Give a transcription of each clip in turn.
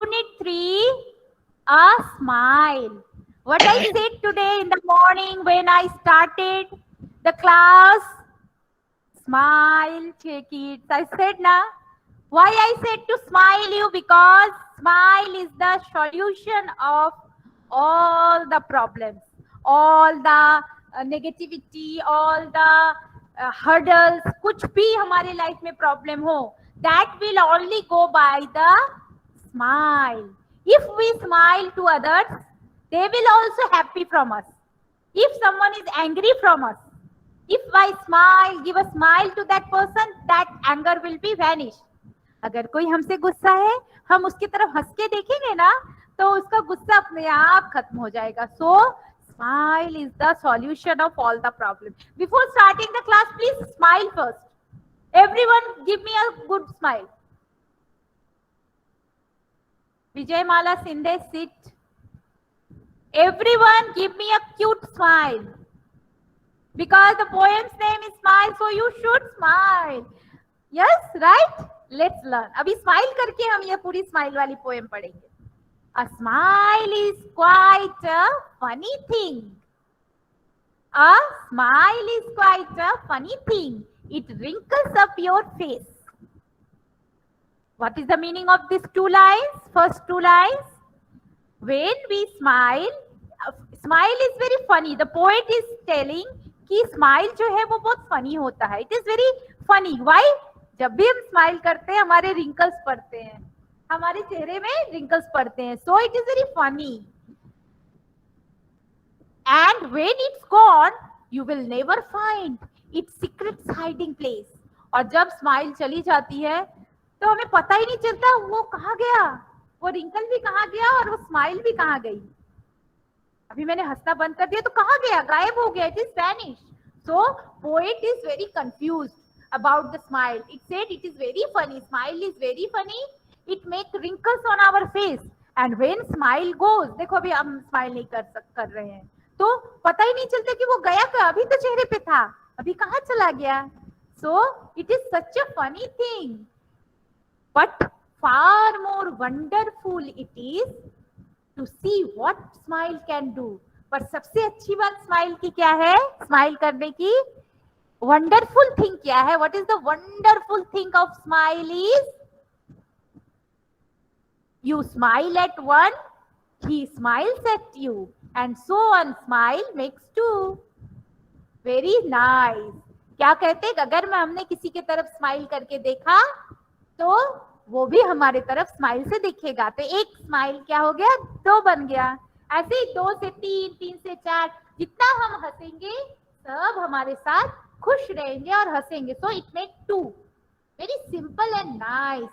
Unit 3, a smile. What I said today in the morning when I started the class, smile, kids. I said na, why I said to smile you? Because smile is the solution of all the problems, all the negativity, all the hurdles, कुछ भी हमारे life में problem हो, that will only go by the smile. If we smile to others, they will also happy from us. If someone is angry from us, if I smile, give a smile to that person, that anger will be vanished. अगर कोई हमसे गुस्सा है, हम उसकी तरफ हंस के देखेंगे ना, तो उसका गुस्सा अपने आप खत्म हो जाएगा. So smile is the solution of all the problems. Before starting the class, please smile first. Everyone give me a good smile. Vijay Mala Sinde, sit. Everyone give me a cute smile. Because the poem's name is Smile, so you should smile. Yes, right? Let's learn. अभी smile करके हम ये पूरी smile वाली poem पढ़ेंगे. A smile is quite a funny thing. A smile is quite a funny thing. It wrinkles up your face. What is the meaning of these two lines? First two lines. When we smile, smile is very funny. The poet is telling कि smile जो है वो बहुत funny होता है. It is very funny. Why? जब भी हम स्माइल करते हैं हमारे रिंकल्स पड़ते हैं, हमारे चेहरे में रिंकल्स पड़ते हैं. So it is very funny. And when it's gone you will never find its secrets hiding place. और जब स्माइल चली जाती है तो हमें पता ही नहीं चलता वो कहाँ गया, वो रिंकल भी कहाँ गया और वो स्माइल भी कहाँ गई. अभी मैंने हंसना बंद कर दिया तो कहाँ गया, गायब हो गया. It is vanish. So poet is very confused about the smile. It said it is very funny. Smile is very funny. It make wrinkles on our face and when smile goes, देखो अभी हम smile नहीं कर रहे हैं तो पता ही नहीं चलता कि वो गया क्या, अभी तो चेहरे पे था, अभी कहाँ चला गया. So it is such a funny thing. But far more wonderful it is to see what smile can do. पर सबसे अच्छी बात स्माइल की क्या है, स्माइल करने की वंडरफुल थिंग क्या है? What is the wonderful thing of smile is you smile at one, he smiles at you, and so on smile makes two. Very nice. क्या कहते हैं, अगर हमने किसी के तरफ स्माइल करके देखा तो वो भी हमारे तरफ स्माइल से दिखेगा. तो एक स्माइल क्या हो गया, दो बन गया. ऐसे ही 2 से 3, 3 से 4, जितना हम हंसेंगे सब हमारे साथ खुश रहेंगे और हंसेंगे. So it make 2. Very simple and nice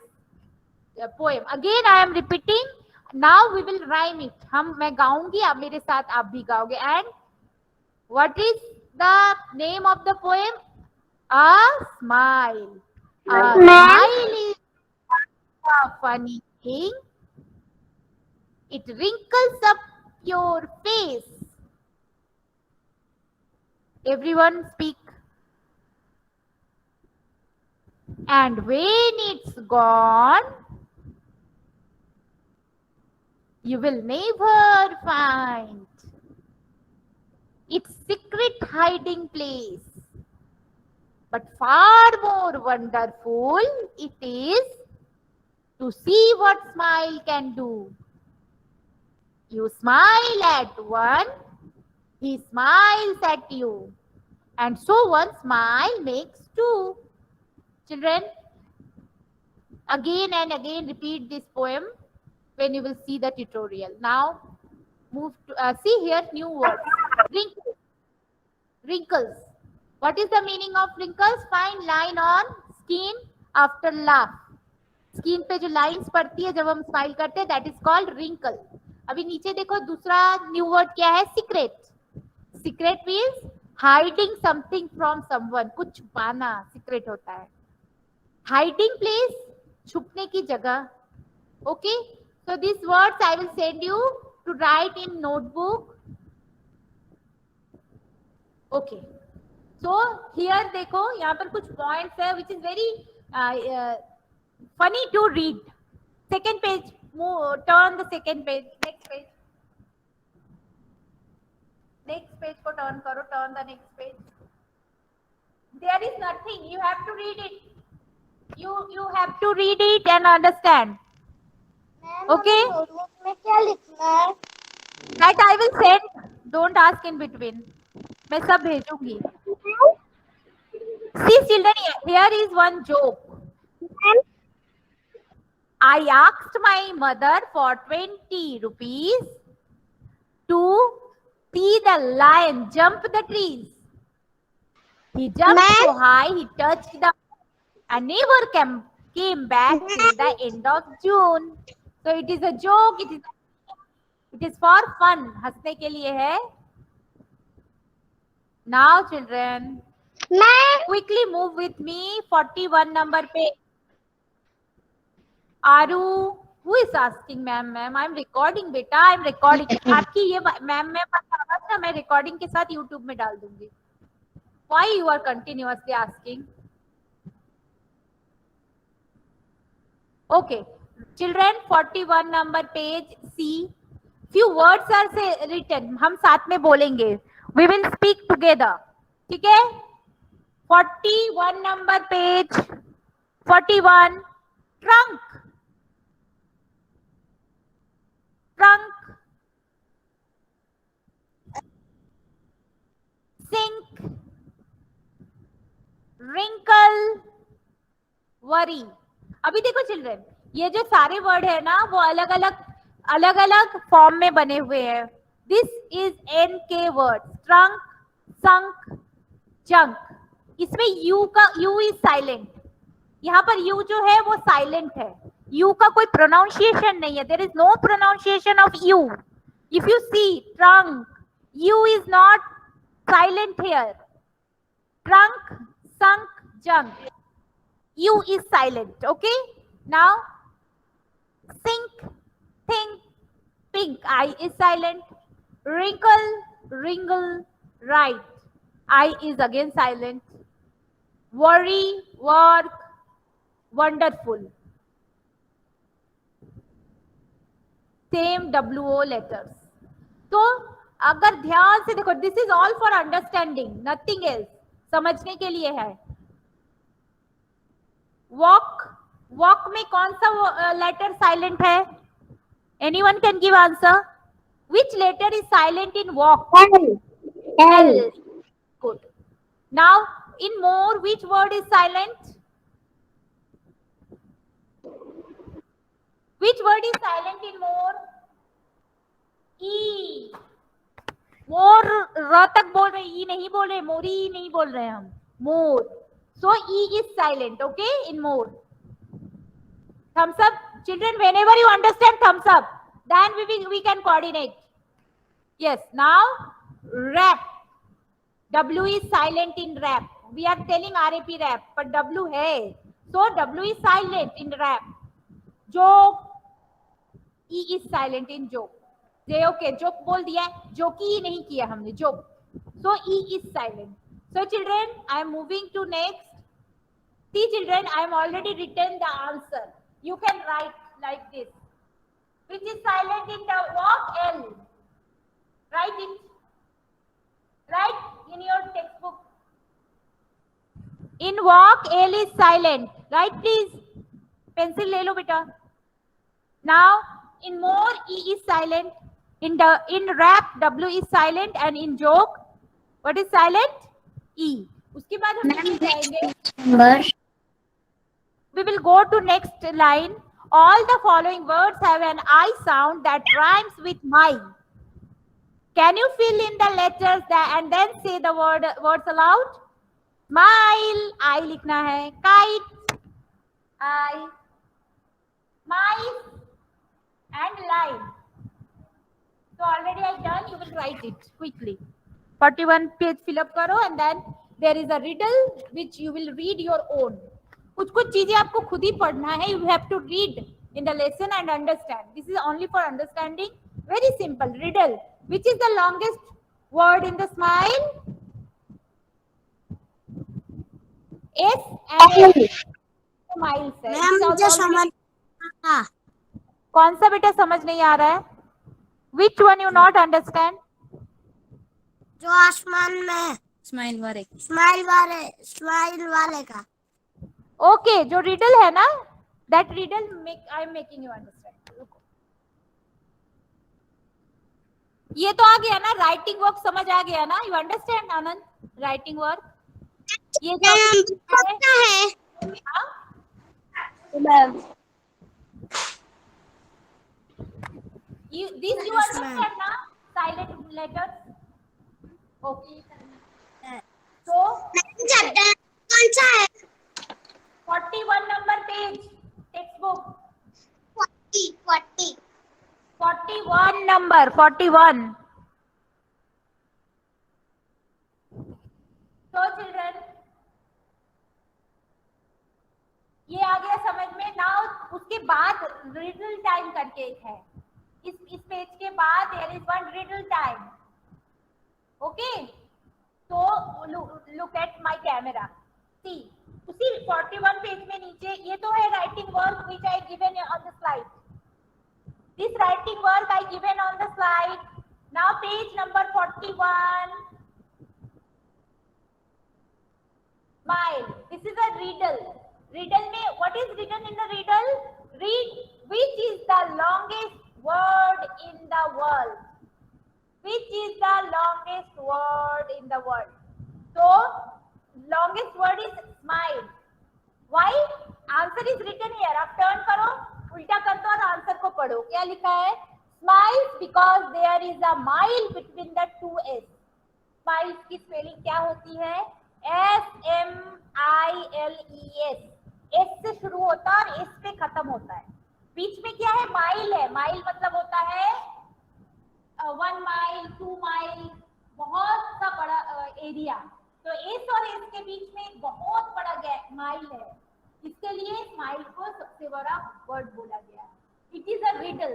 poem. Again I am repeating. Now we will rhyme it. मैं गाऊंगी, आप मेरे साथ आप भी गाओगे. And what is the name of the poem? A smile. A smile is a funny thing. It wrinkles up your face. Everyone speak. And when it's gone, you will never find its secret hiding place. But far more wonderful it is to see what smile can do. You smile at one, he smiles at you, and so one smile makes two. Children, again and again repeat this poem when you will see the tutorial. Now move to see here new words. Wrinkles. Wrinkles. What is the meaning of wrinkles? Fine line on skin after laugh. Skin पे जो lines पड़ती है जब हम smile करते हैं, that is called wrinkle. अभी नीचे देखो दूसरा न्यू वर्ड क्या है, secret. Secret means hiding something from someone, कुछ छुपाना सीक्रेट होता है. हाइडिंग प्लेस, छुपने की जगह. Okay, so this words I will send you to write in notebook. Okay, so here देखो यहाँ पर कुछ पॉइंट्स है which is very funny to read. Second page, turn the second page, next page. Next page को turn करो, turn the next page. There is nothing, you have to read it. You have to read it and understand. Okay? Notebook में क्या लिखना है? That I will send. Don't ask in between. मैं सब भेजूंगी. See children, here is one joke. I asked my mother for 20 rupees to see the lion jump the trees. He jumped so high, he touched the and never came back till the end of June. So it is a joke. It is for fun. हंसने के लिए है. Now children, quickly move with me 41 number पे. Aru, who is asking ma'am? I'm recording बेटा. I'm recording. आपकी ये ma'am मैं आवाज ना मैं recording के साथ YouTube में डाल दूंगी. Why you are continuously asking? Okay, children, 41 number page C. Few words are written. हम साथ में बोलेंगे. We will speak together. ठीक है? 41 number page. 41. Trunk. Trunk. Sink. Wrinkle. Worry. अभी देखो चिल्ड्रन, ये जो सारे वर्ड है ना वो अलग अलग फॉर्म में बने हुए हैं. दिस इज एन के वर्ड. Trunk, sunk, junk. इसमें यू इज साइलेंट. यहाँ पर यू जो है वो साइलेंट है. यू का कोई प्रोनाउंसिएशन नहीं है. There is no pronunciation of U. If you see trunk, U is not silent here. Trunk, sunk, junk, U is silent. Okay, now sink, think, pink, I is silent. Wrinkle, wringle, right, I is again silent. Worry, work, wonderful, same WO letters. तो अगर ध्यान से देखो, this is all for understanding, nothing else. समझने के लिए है. Walk, walk में कौन सा लेटर साइलेंट है? Anyone can give answer. Which letter is silent in walk? L. Good. Now in more, which word is silent? Which word is silent in more? E. मोर र तक बोल रहे, ई नहीं बोल रहे, मोरी नहीं बोल रहे हम. मोर. So E is silent, okay, in more. Thumbs up, children. Whenever you understand, thumbs up. Then we can coordinate. Yes. Now rap. W is silent in rap. We are telling RAP rap, but W है. So W is silent in rap. Joke. E is silent in joke. Okay, joke बोल दिया. जोकी नहीं किया हमने. Joke. So E is silent. So children, I am moving to next. See children, I am already written the answer. You can write like this. Which is silent in the walk? L. Write it. Write in your textbook. In walk, L is silent. Write please. Pencil ले लो बेटा. Now in more, E is silent. In rap, W is silent, and in joke, what is silent? E. उसके बाद हम जाएंगे. We will go to next line. All the following words have an I sound that rhymes with my. Can you fill in the letters and then say the words aloud? Smile, I लिखना है. Kite, I. Mice and line. So already I done. You will write it quickly. 41 page fill up करो, and then there is a riddle which you will read your own. कुछ चीजें आपको खुद ही पढ़ना है. You have to read in the lesson and understand. This is only for understanding. Very simple riddle. Which is the longest word in the smile? S and S. Smile. Ma'am मुझे समझ. कौन सा बेटा समझ नहीं आ रहा है? Which one you not understand? जो आसमान में स्माइल वाले स्माइल वाले का। ओके, जो रिडल है ना, that riddle I am making you understand. ये तो आ गया ना, राइटिंग वर्क समझ आ गया ना? You understand Anand? Writing work ये जो है हाँ? Ma'am. This you Yes, ma'am. understand ना? Silent letters. Okay. So chapter कौन सा है? 41 number page text book. 40 41 number 41. So children, ये आ गया समझ में? नाउ उसके बाद रिडल टाइम करके एक है, इस पेज के बाद there is one riddle time. Okay, तो look at my camera, see उसी 41 पेज में नीचे ये तो है writing work which I given on the slide. This writing work I given on the slide. Now page number 41, smile. This is a riddle. Riddle में what is written in the riddle? Read which is the longest word in the world. Which is the longest word in the world? So longest word is smile. Why? Answer is written here. आप turn करो, उल्टा कर दो और answer को पढ़ो। क्या लिखा है? Smiles because there is a mile between the two S. Smiles की स्पेलिंग क्या होती है? SMILES। S से शुरू होता है और S पे खत्म होता है। बीच में क्या है? माइल है। माइल मतलब होता है 1 माइल 2 माइल, बहुत सा बड़ा एरिया। तो S और S के बीच में एक बहुत बड़ा गैप माइल है, इसके लिए माइल को सबसे बड़ा वर्ड बोला गया है। It is a riddle,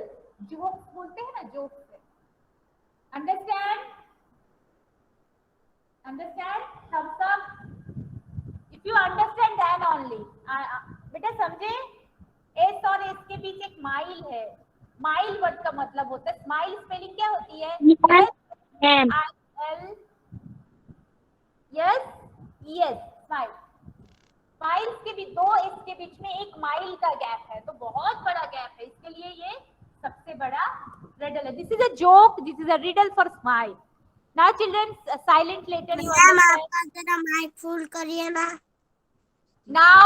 jokes बोलते हैं ना, जोक्स है। Understand? Understand? Thumbs up. If you understand then only. बेटा समझे? S और S के बीच एक माइल है। माइल वर्ड का मतलब होता है, स्माइल स्पेलिंग क्या होती है? SMIL, yes yes, smile. Smiles के भी दो S के बीच में एक माइल का गैप है, तो बहुत बड़ा गैप है, इसके लिए ये सबसे बड़ा रिडल है। This is a joke, this is a riddle for smile. Now children, silent letter you ma'am understand? आपका जरा माइक फुल करिए ना। Now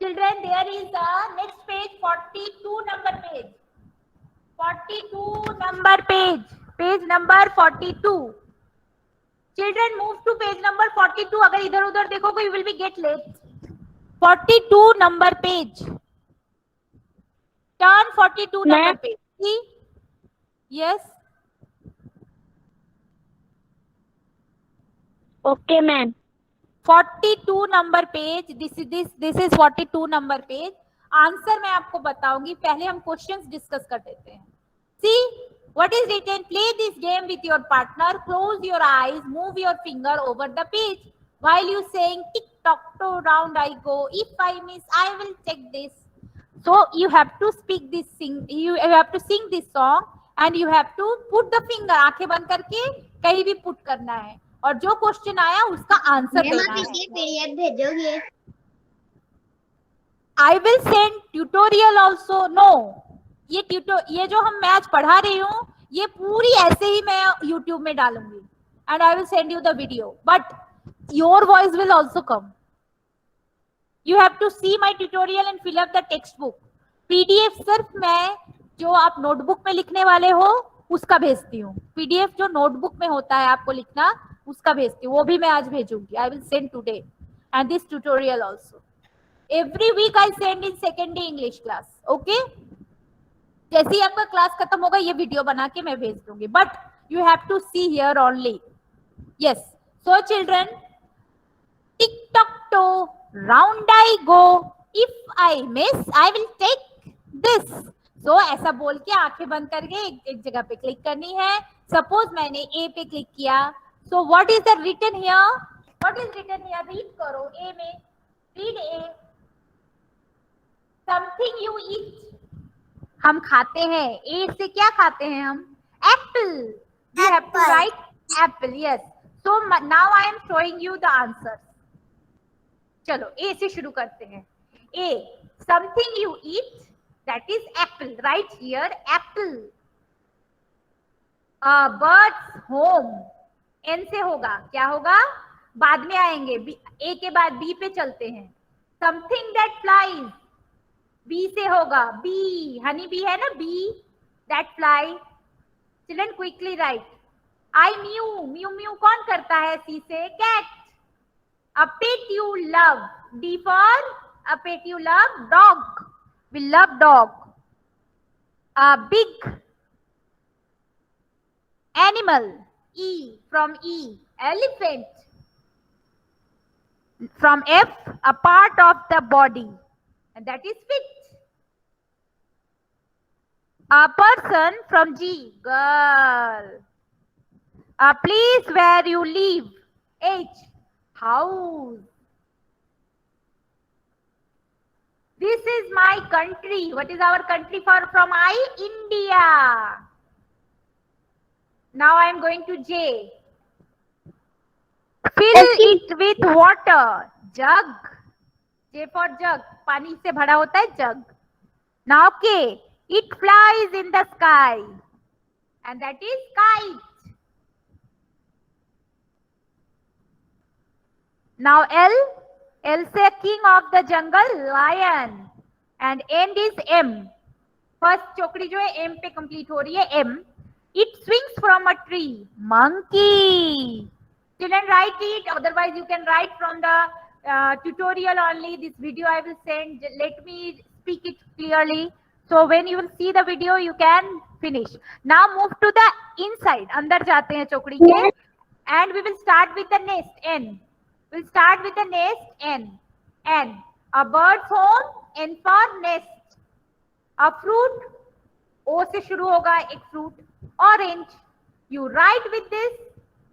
children, there is a next page, 42 number page, 42 number page, page number 42. Children move to page number 42. अगर इधर उधर देखोगे you will be get late. 42 number page, turn 42 number page. See? Yes. Okay ma'am. 42 number page, this is 42 number page. Answer मैं आपको बताऊंगी, पहले हम questions discuss कर लेते हैं। See what is written? Play this game with your partner, close your eyes, move your finger over the page while you saying tick tock toe round I go, if I miss I will take this. So you have to speak this sing, you have to sing this song and you have to put the finger, आंखें बंद करके कहीं भी put करना है और जो question आया उसका आंसर देना है। पीडीएफ भेजोगे? I will send tutorial also. No, ये जो हम मैच पढ़ा रही हूँ ये पूरी ऐसे ही मैं YouTube में डालूंगी and I will send you the video, but your voice will also come. You have to see my tutorial and fill up the textbook. PDF सिर्फ मैं जो आप नोटबुक में लिखने वाले हो उसका भेजती हूँ। PDF जो नोटबुक में होता है आपको लिखना उसका भेजती हूँ, वो भी मैं आज भेजूंगी। I will send today and this tutorial also. Every week I send in second day English class. Okay? जैसे ही आपका क्लास खत्म होगा ये वीडियो बना के मैं भेज दूंगी, but you have to see here only. Yes. So children, tick tock toe, round I go, if I miss I will take this. So ऐसा बोल के आंखें बंद करके एक जगह पे क्लिक करनी है। सपोज मैंने A पे क्लिक किया, so what is the written here? What is written here? Read करो A में, read A. Something you eat. हम खाते हैं, ए से क्या खाते हैं हम? Apple. You have to write apple. Yes. So now I am showing you the answers. चलो ए से शुरू करते हैं. A, something you eat, that is apple. Right here, apple. Bird's home. N से होगा, क्या होगा? बाद में आएंगे, ए के बाद बी पे चलते हैं. Something that flies. बी से होगा, बी, हनी बी है ना, B, that fly. Children quickly write. I mew. Mew mew कौन करता है? सी से cat. A pet you love. D for a pet you love, dog. We love dog. A big animal. E, from E, elephant. From F, a part of the body, and that is fit. A person, from G, girl. A place where you live. H, house. This is my country. What is our country from I? India. Now I am going to J. Fill it with water. Jug. J for jug. पानी से भरा होता है jug. Now K. It flies in the sky, and that is kite. Now L. L से king of the jungle, lion, and end is M. First चौकड़ी जो है M पे complete हो रही है, M. It swings from a tree, monkey. Children, write it. Otherwise, you can write from the tutorial only. This video I will send. Let me speak it clearly. So when you will see the video, you can finish. Now move to the inside. अंदर जाते हैं चौकड़ी के. And we will start with the nest, N. We'll start with the nest, N. N. A bird's home, N for nest. A fruit, O से शुरू होगा, एक fruit. Orange. You write with this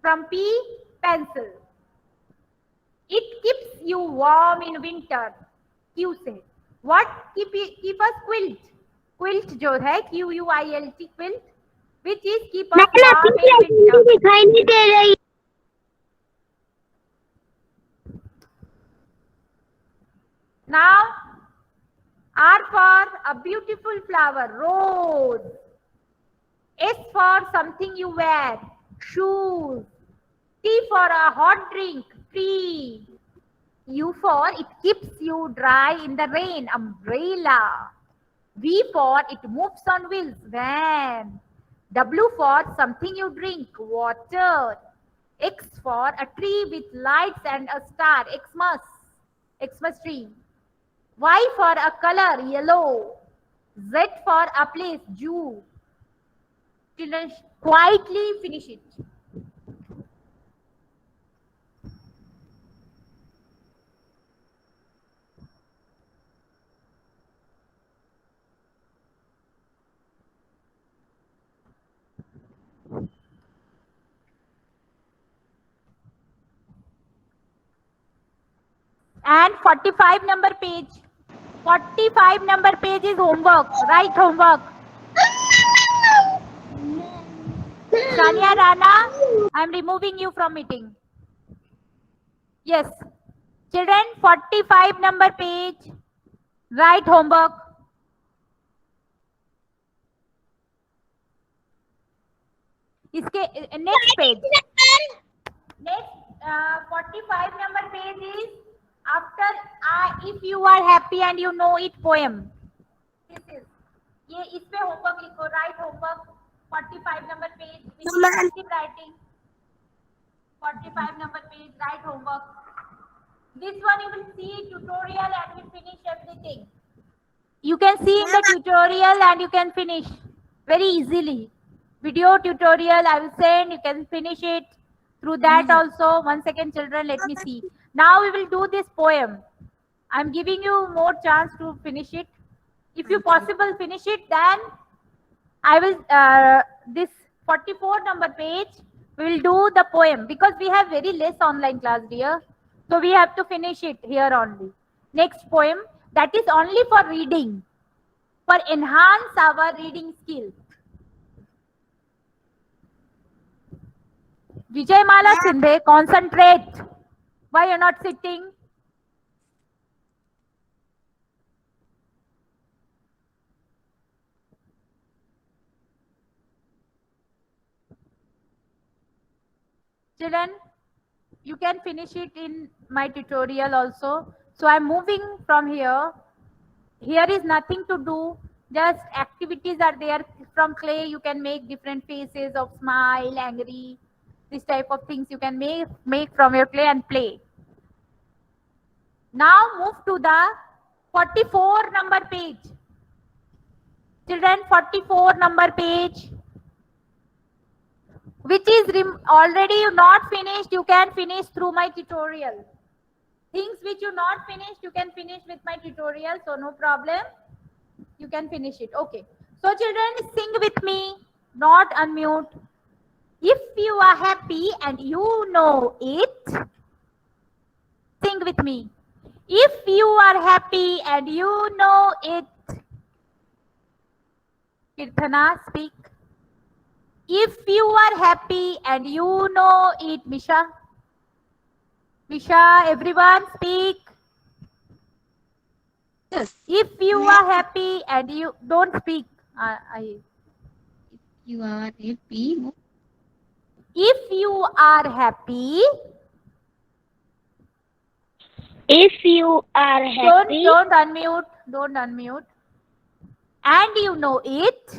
from P, pencil. It keeps you warm in winter. Q से. What keep us quilt? Quilt जो है QUILT, quilt, which is keep us warm in winter. दिखाई नहीं दे रही. Now R for a beautiful flower, rose. S for something you wear, shoes. T for a hot drink, tea. U for it keeps you dry in the rain, umbrella. V for it moves on wheels, van. W for something you drink, water. X for a tree with lights and a star, Xmas tree. Y for a color, yellow. Z for a place, Jew. Children, quietly finish it. And 45 number page. 45 number page is homework. Write homework. Sania Rana, I am removing you from meeting. Yes. Children, 45 number page. Write homework. इसके next page. Next 45 number page is after if you are happy and you know it poem. This is. ये इस पे homework लिखो. Write homework. 45 number page. Keep writing. 45 number page. Write homework. This one you will see tutorial and we finish everything. You can see in the tutorial and you can finish very easily. Video tutorial I will send. You can finish it through that also. 1 second, children. Let me see. Now we will do this poem. I'm giving you more chance to finish it. If you possible finish it, then I will this 44 number page we will do the poem because we have very less online class, dear. So we have to finish it here only. Next poem that is only for reading. for enhance our reading skill. Vijay Mala Sindhe, concentrate. Why you're not sitting? Children, you can finish it in my tutorial also. So I'm moving from here. Here is nothing to do. Just activities are there. From clay, you can make different faces of smile, angry, this type of things you can make from your clay and play. Now move to the 44 number page. Children, 44 number page. Which is already not finished, you can finish through my tutorial. Things which you not finished, you can finish with my tutorial, so no problem. You can finish it. Okay. So children, sing with me, not unmute. If you are happy and you know it, sing with me. If you are happy and you know it. Kirtana, speak. If you are happy and you know it, Misha. Misha, everyone speak. Yes. If you are happy and you don't speak. You are happy. If you are happy. If you are happy. Don't unmute. Don't unmute. And you know it.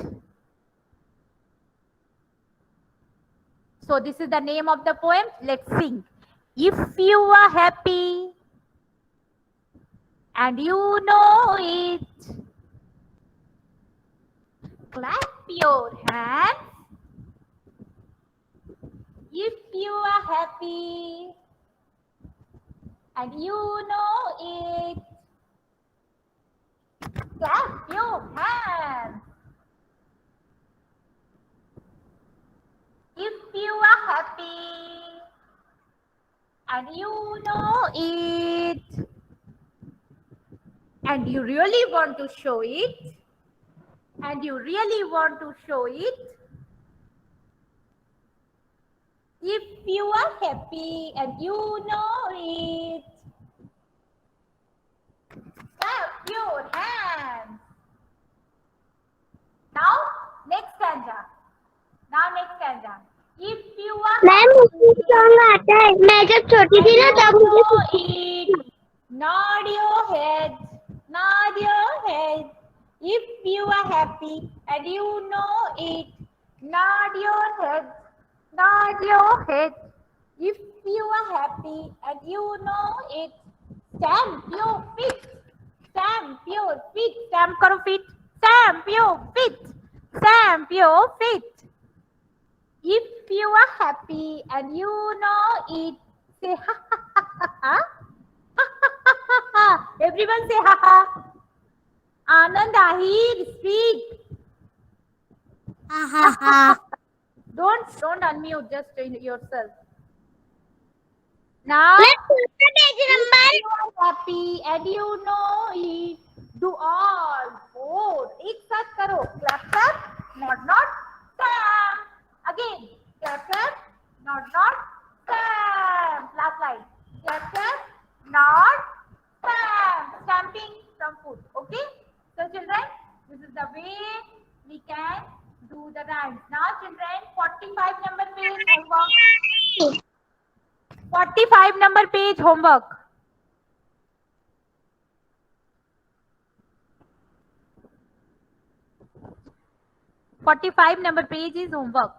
So this is the name of the poem. Let's sing. If you are happy and you know it, clap your hands. If you are happy and you know it, clap your hands. If you are happy and you know it, and you really want to show it, if you are happy and you know it, clap your hands. Now, next stanza. If you are ma'am मुझे song आता है, मैं जब छोटी थी ना तब मुझे it, nod your head. If you are happy and you know it, nod your head. If you are happy and you know it, stamp your feet. Stamp करो feet. Stamp your feet. If you are happy and you know it, say ha ha ha ha ha. Everyone say ha ha. Anand Ahir, speak. ha ha ha. Don't unmute, just yourself. Now, Let's put the page number. if you are happy and you know it, do all four. एक साथ करो. Clap, nod, stamp. Again, clap, nod, stamp. Last line. Clap, nod, stamp. Stamping from foot. Okay? So children, this is the way we can do the rhymes. Now children, 45 number page homework. 45 number page homework. Forty-five number page is homework.